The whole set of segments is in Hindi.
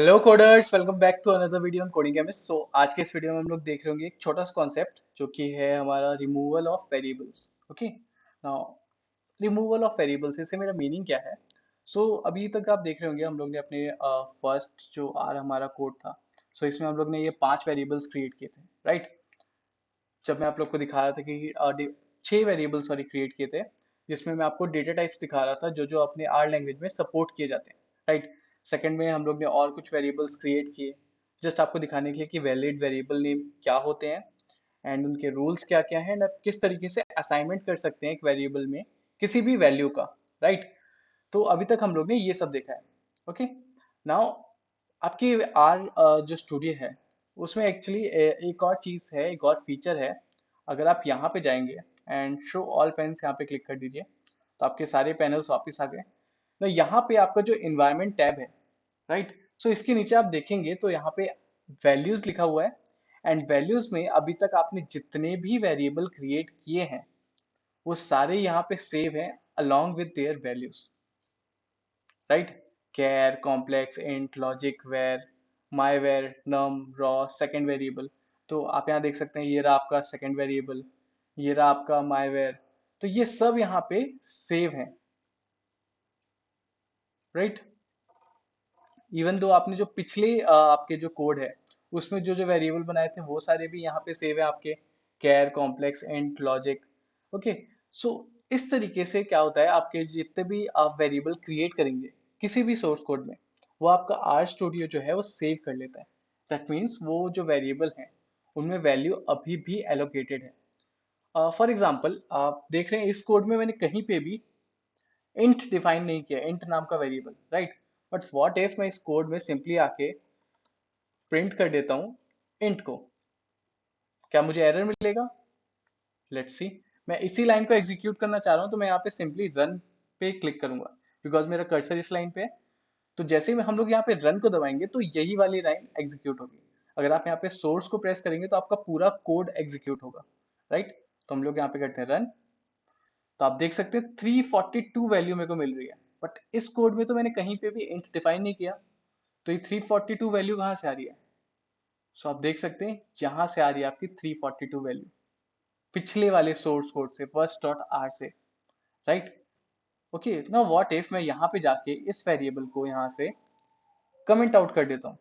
Hello coders, welcome back to another video on coding chemist. So आज के इस वीडियो में हम लोग देख रहे होंगे एक छोटा सा कॉन्सेप्ट जो कि है हमारा removal of variables. Okay, now removal of variables, इससे मेरा मीनिंग क्या है? अभी तक आप देख रहे होंगे हम लोग ने अपने फर्स्ट जो आर हमारा कोड था, इसमें हम लोग ने ये 5 वेरिएबल्स क्रिएट किए थे, राइट? जब मैं आप लोग को दिखा रहा था कि 6 वेरिएबल क्रिएट किए थे, जिसमें मैं आपको डेटा टाइप्स दिखा रहा था जो जो अपने आर लैंग्वेज में सपोर्ट किए जाते हैं, राइट? सेकंड में हम लोग ने और कुछ वेरिएबल्स क्रिएट किए, जस्ट आपको दिखाने के लिए कि वैलिड वेरिएबल नेम क्या होते हैं एंड उनके रूल्स क्या क्या हैं, आप किस तरीके से असाइनमेंट कर सकते हैं एक वेरिएबल में किसी भी वैल्यू का, राइट? तो अभी तक हम लोग ने ये सब देखा है। ओके, नाउ आपकी आर जो स्टूडियो है उसमें एक्चुअली एक और चीज़ है, एक और फीचर है। अगर आप यहाँ पे जाएंगे एंड शो ऑल पेन्स यहाँ पे क्लिक कर दीजिए, तो आपके सारे पैनल्स वापस आ गए। तो यहाँ पे आपका जो इन्वायरमेंट टैब है, राइट? इसके नीचे आप देखेंगे तो यहाँ पे वैल्यूज लिखा हुआ है एंड वैल्यूज में अभी तक आपने जितने भी वेरिएबल क्रिएट किए हैं वो सारे यहाँ पे सेव हैं along with their values, right? Char, complex, int, logic, var, my var, num, raw, second variable. तो आप यहाँ देख सकते हैं ये रहा आपका सेकेंड वेरिएबल, ये रहा आपका माई वेर। तो ये सब यहाँ पे सेव है, राइट? इवन दो आपने जो पिछले आपके जो कोड है उसमें जो जो वेरिएबल बनाए थे वो सारे भी यहाँ पे सेव है आपके, कैर, कॉम्प्लेक्स, इंट, लॉजिक। ओके, सो इस तरीके से क्या होता है, आपके जितने भी आप वेरिएबल क्रिएट करेंगे किसी भी सोर्स कोड में, वो आपका आर स्टूडियो जो है वो सेव कर लेता है। दैट मीन्स वो जो वेरिएबल हैं उनमें वैल्यू अभी भी एलोकेटेड है। फॉर एग्जाम्पल आप देख रहे हैं इस कोड में मैंने कहीं पे भी इंट डिफाइन नहीं किया, इंट नाम का variable, right? But what if मैं इस कोड में सिंपली आके प्रिंट कर देता हूँ इंट को, क्या मुझे एरर मिलेगा? Let's see. मैं इसी लाइन को एग्जीक्यूट करना चाह रहा हूँ तो मैं यहाँ पे सिंपली रन पे क्लिक करूंगा बिकॉज मेरा कर्सर इस लाइन पे है। तो जैसे ही हम लोग यहाँ पे रन को दबाएंगे तो यही वाली लाइन एग्जीक्यूट होगी। अगर आप यहाँ पे सोर्स को प्रेस करेंगे तो आपका पूरा कोड एग्जीक्यूट होगा, राइट? तो हम लोग यहाँ पे करते हैं रन। तो आप देख सकते हैं 342 वैल्यू मेरे को मिल रही है, बट इस कोड में तो मैंने कहीं पे भी इंट डिफाइन नहीं किया। तो ये 342 वैल्यू कहाँ से आ रही है? आप देख सकते हैं यहाँ से आ रही है आपकी 342 वैल्यू, पिछले वाले सोर्स कोड से, फर्स्ट डॉट आर से, राइट? ओके, ना व्हाट इफ मैं यहाँ पे जाके इस वेरिएबल को यहाँ से कमेंट आउट कर देता हूँ,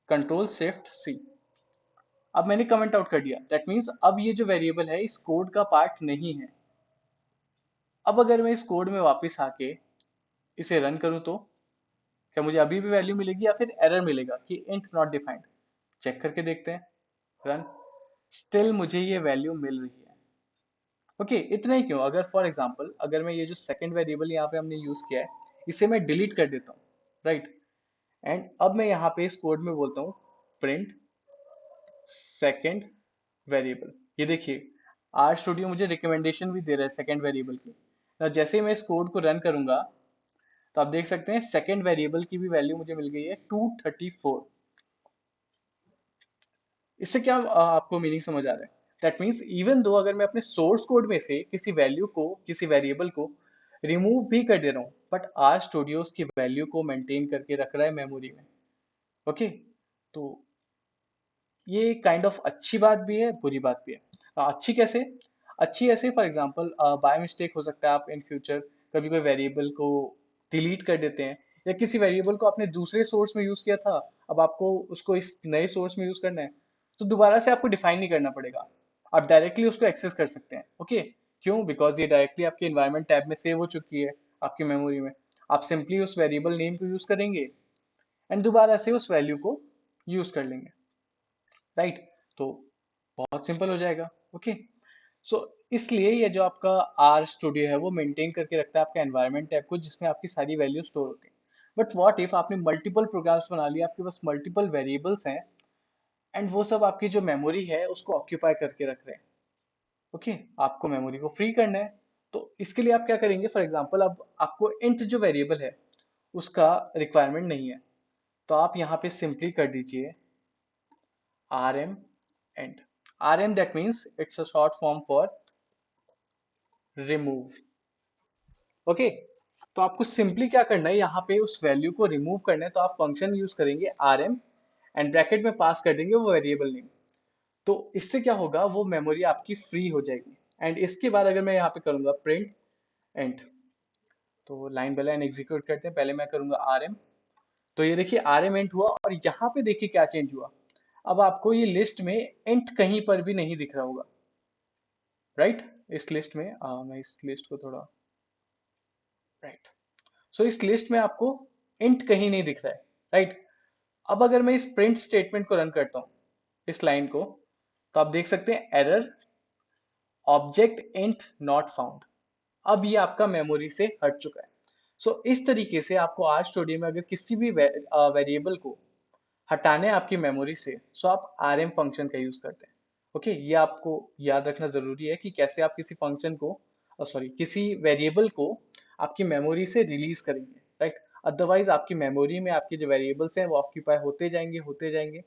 कंट्रोल शिफ्ट सी। अब मैंने कमेंट आउट कर दिया, दैट मीन्स अब ये जो वेरिएबल है इस कोड का पार्ट नहीं है। अब अगर मैं इस कोड में वापस आके इसे रन करूँ तो क्या मुझे अभी भी वैल्यू मिलेगी या फिर एरर मिलेगा कि इंट नॉट डिफाइंड? चेक करके देखते हैं, रन। स्टिल मुझे ये वैल्यू मिल रही है। ओके, इतना ही क्यों, अगर फॉर एग्जांपल अगर मैं ये जो सेकंड वेरिएबल यहाँ पे हमने यूज किया है इसे मैं डिलीट कर देता हूँ, राइट? एंड अब मैं यहाँ पे इस कोड में बोलता हूँ प्रिंट सेकंड वेरिएबल। ये देखिए आर स्टूडियो मुझे रिकमेंडेशन भी दे रहा है सेकंड वेरिएबल की। तो जैसे ही मैं इस कोड को रन करूंगा तो आप देख सकते हैं सेकंड वेरिएबल की भी वैल्यू मुझे मिल गई है 234। इससे क्या आपको मीनिंग समझ आ रहा है? दैट मीन्स इवन दो अगर मैं अपने सोर्स कोड में से किसी वैल्यू को, किसी वेरिएबल को रिमूव भी कर दे रहा हूँ, बट आर स्टूडियो उसकी वैल्यू को मेंटेन करके रख रहा है मेमोरी में। ओके, तो ये काइंड ऑफ अच्छी बात भी है, बुरी बात भी है। अच्छी कैसे? अच्छी ऐसे, फॉर एग्जांपल बाय मिस्टेक हो सकता है आप इन फ्यूचर कभी कोई वेरिएबल को डिलीट कर देते हैं, या किसी वेरिएबल को आपने दूसरे सोर्स में यूज किया था, अब आपको उसको इस नए सोर्स में यूज करना है, तो दोबारा से आपको डिफाइन नहीं करना पड़ेगा, आप डायरेक्टली उसको एक्सेस कर सकते हैं। ओके, क्यों? बिकॉज ये डायरेक्टली आपके इन्वायरमेंट टैब में सेव हो चुकी है आपकी मेमोरी में। आप सिंपली उस वेरिएबल नेम को यूज करेंगे एंड दोबारा से उस वैल्यू को यूज कर लेंगे, राइट? तो बहुत सिंपल हो जाएगा। ओके, सो इसलिए ये जो आपका आर स्टूडियो है वो मेंटेन करके रखता है आपका एनवायरनमेंट टैब को जिसमें आपकी सारी वैल्यू स्टोर होती है। बट व्हाट इफ आपने मल्टीपल प्रोग्राम्स बना लिए, आपके पास मल्टीपल वेरिएबल्स हैं एंड वो सब आपकी जो मेमोरी है उसको ऑक्यूपाई करके रख रहे हैं। ओके, आपको मेमोरी को फ्री करना है, तो इसके लिए आप क्या करेंगे? फॉर एग्जाम्पल अब आपको इंट जो वेरिएबल है उसका रिक्वायरमेंट नहीं है, तो आप यहाँ पे सिंपली कर दीजिए rm end। rm that means it's a short form for remove। Okay, तो आपको सिंपली क्या करना है, यहाँ पे उस वैल्यू को रिमूव करना है, तो आप फंक्शन यूज करेंगे rm एंड ब्रैकेट में पास कर देंगे वो वेरिएबल नेम। तो इससे क्या होगा, वो मेमोरी आपकी फ्री हो जाएगी। एंड इसके बाद अगर मैं यहाँ पे करूंगा प्रिंट एंड, तो लाइन बाय लाइन एग्जीक्यूट करते हैं। पहले मैं करूंगा rm, तो ये देखिए rm एंट हुआ, और यहाँ पे देखिए क्या चेंज हुआ। अब आपको ये लिस्ट में एंट कहीं पर भी नहीं दिख रहा होगा, राइट। इस लिस्ट में मैं इस लिस्ट को थोड़ा, राइट। सो इस लिस्ट में आपको इंट कहीं नहीं दिख रहा है, राइट। अब अगर मैं इस प्रिंट स्टेटमेंट को रन करता हूँ, इस लाइन को, तो आप देख सकते हैं error object int not found. अब ये आपका मेमोरी से हट चुका है। इस तरीके से आपको आज स्टूडियो में अगर किसी भी वेरिएबल को हटाने हैं आपकी मेमोरी से, आप आरएम फंक्शन का यूज करते हैं। ओके, ये आपको याद रखना जरूरी है कि कैसे आप किसी फंक्शन को, सॉरी, किसी वेरिएबल को आपकी मेमोरी से रिलीज करेंगे, राइट। अदरवाइज आपकी मेमोरी में आपके जो वेरिएबल्स हैं वो ऑक्यूपाई होते जाएंगे,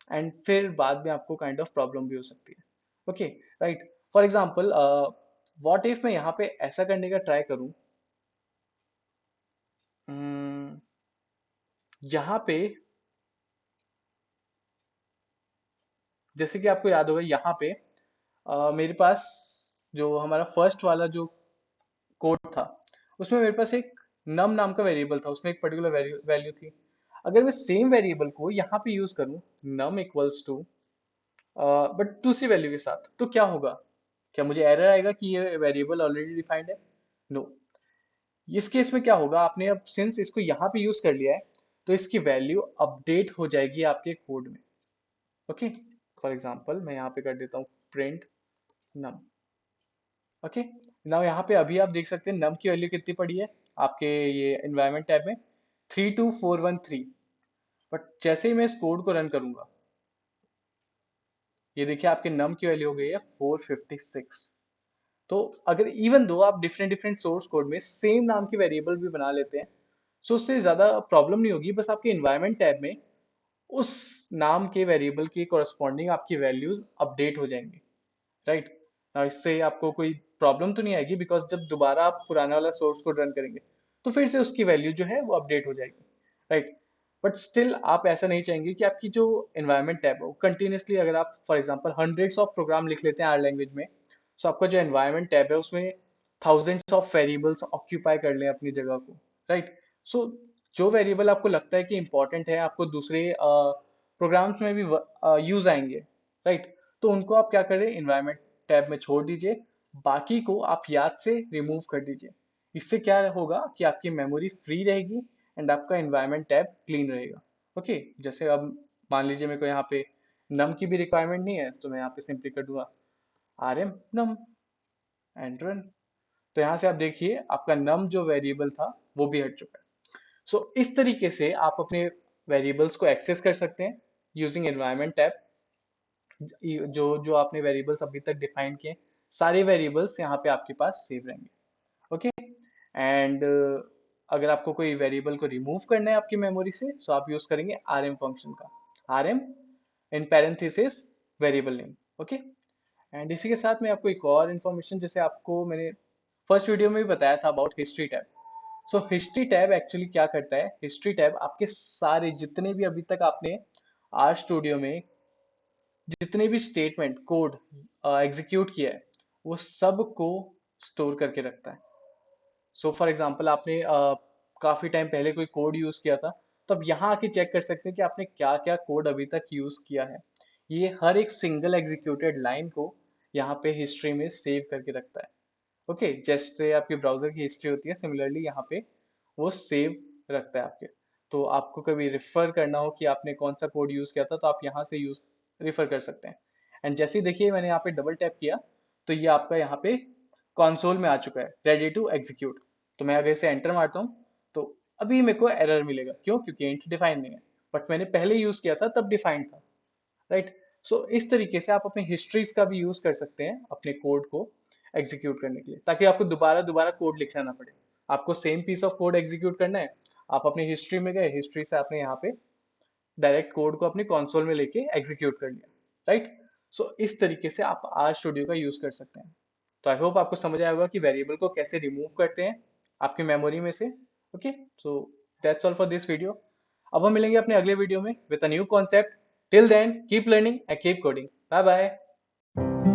एंड फिर बाद में आपको काइंड ऑफ प्रॉब्लम भी हो सकती है। Okay, right. For example, what if मैं यहाँ पे ऐसा करने का ट्राई करूँ, यहाँ पे जैसे कि आपको याद होगा, यहाँ पे मेरे पास जो हमारा फर्स्ट वाला जो कोड था, उसमें मेरे पास एक नम नाम का वेरिएबल था, उसमें एक पर्टिकुलर वैल्यू थी। अगर मैं सेम वेरिएबल को यहाँ पे यूज करूँ, नम इक्वल्स टू, बट दूसरी वैल्यू के साथ, तो क्या होगा? क्या मुझे एरर आएगा कि ये वेरिएबल ऑलरेडी डिफाइंड है? नो। इस केस में क्या होगा, आपने अब सिंस इसको यहाँ पे यूज कर लिया है, तो इसकी वैल्यू अपडेट हो जाएगी आपके कोड में। ओके, फॉर एग्जाम्पल मैं यहाँ पे कर देता हूँ प्रिंट नम। ओके, नाउ यहाँ पे अभी आप देख सकते हैं नम की वैल्यू कितनी पड़ी है आपके ये एनवायरनमेंट टैब में, 32413। बट जैसे ही मैं इस कोड को रन करूंगा, ये देखिए आपके नम की वैल्यू हो गई है 456। तो अगर इवन दो आप डिफरेंट डिफरेंट सोर्स कोड में सेम नाम की वेरिएबल भी बना लेते हैं, उससे ज़्यादा प्रॉब्लम नहीं होगी। बस आपके इन्वायरमेंट टैब में उस नाम के वेरिएबल के कोरस्पॉन्डिंग आपकी वैल्यूज अपडेट हो जाएंगी, राइट। इससे आपको कोई प्रॉब्लम तो नहीं आएगी, बिकॉज जब दोबारा आप पुराना वाला सोर्स कोड रन करेंगे, तो फिर से उसकी वैल्यू जो है वो अपडेट हो जाएगी, राइट। बट स्टिल आप ऐसा नहीं चाहेंगे कि आपकी जो एनवायरनमेंट टैब है वो कंटिन्यूसली, अगर आप for example hundreds of program लिख लेते हैं आर लैंग्वेज में, आपका जो एनवायरनमेंट टैब है उसमें थाउजेंड्स ऑफ वेरिएबल्स ऑक्यूपाई कर लें अपनी जगह को, राइट। सो जो वेरिएबल आपको लगता है कि इंपॉर्टेंट है, आपको दूसरे प्रोग्राम्स में भी यूज आएंगे, राइट, तो उनको आप क्या करें, इन्वायरमेंट टैब में छोड़ दीजिए, बाकी को आप याद से रिमूव कर दीजिए। इससे क्या होगा कि आपकी मेमोरी फ्री रहेगी एंड आपका इन्वायरमेंट टैब क्लीन रहेगा। ओके, जैसे अब मान लीजिए मेरे को यहाँ पे नम की भी रिक्वायरमेंट नहीं है, तो मैं यहाँ पे सिंपली कर दूंगा rm num एंड रन। तो यहाँ से आप देखिए आपका नम जो वेरिएबल था वो भी हट चुका है। इस तरीके से आप अपने वेरिएबल्स को एक्सेस कर सकते हैं यूजिंग एनवायरनमेंट टैब। जो जो आपने वेरिएबल्स अभी तक डिफाइन किए, सारे वेरिएबल्स यहाँ पे आपके पास सेव रहेंगे। ओके, एंड अगर आपको कोई वेरिएबल को रिमूव करना है आपकी मेमोरी से, आप यूज करेंगे rm फंक्शन का, rm in parenthesis variable name. Okay, and इसी के साथ मैं आपको एक और इन्फॉर्मेशन, जैसे आपको मैंने फर्स्ट वीडियो में भी बताया था about history tab. History tab actually क्या करता है, हिस्ट्री टैब आपके सारे जितने भी अभी तक आपने आर स्टूडियो में जितने भी स्टेटमेंट कोड एग्जीक्यूट किया है, वो सब को स्टोर करके रखता है। फॉर एग्जांपल आपने काफी टाइम पहले कोई कोड यूज किया था, तो अब यहाँ आके चेक कर सकते हैं कि आपने क्या क्या कोड अभी तक यूज किया है। ये हर एक सिंगल एग्जीक्यूटेड लाइन को यहाँ पे हिस्ट्री में सेव करके रखता है। ओके, जैसे आपके ब्राउजर की हिस्ट्री होती है, सिमिलरली यहाँ पे वो सेव रखता है आपके। तो आपको कभी रिफर करना हो कि आपने कौन सा कोड यूज किया था, तो आप यहाँ से यूज रिफर कर सकते हैं। एंड जैसे ही देखिए मैंने यहाँ पे डबल टैप किया, तो ये आपका यहाँ पे कंसोल में आ चुका है, रेडी टू एग्जीक्यूट। तो मैं अगर इसे एंटर मारता हूँ, तो अभी मेरे को एरर मिलेगा, क्यों? क्योंकि इंट डिफाइन नहीं है, बट मैंने पहले यूज किया था तब डिफाइंड था, राइट। इस तरीके से आप अपने हिस्ट्रीज का भी यूज कर सकते हैं अपने कोड को एग्जीक्यूट करने के लिए, ताकि आपको दोबारा दोबारा कोड लिखना ना पड़े। आपको same piece of code execute करना है, आप अपनी हिस्ट्री में गए, हिस्ट्री से आपने यहाँ पे डायरेक्ट कोड को अपनी कंसोल में लेके एग्जीक्यूट कर लिया, राइट। इस तरीके से आप आर स्टूडियो का यूज कर सकते हैं। तो आई होप आपको समझ आया होगा कि वेरिएबल को कैसे रिमूव करते हैं आपकी मेमोरी में से। Okay, so that's all for this video. अब हम मिलेंगे अपने अगले वीडियो में with a new concept. Till then keep learning and keep coding. Bye bye.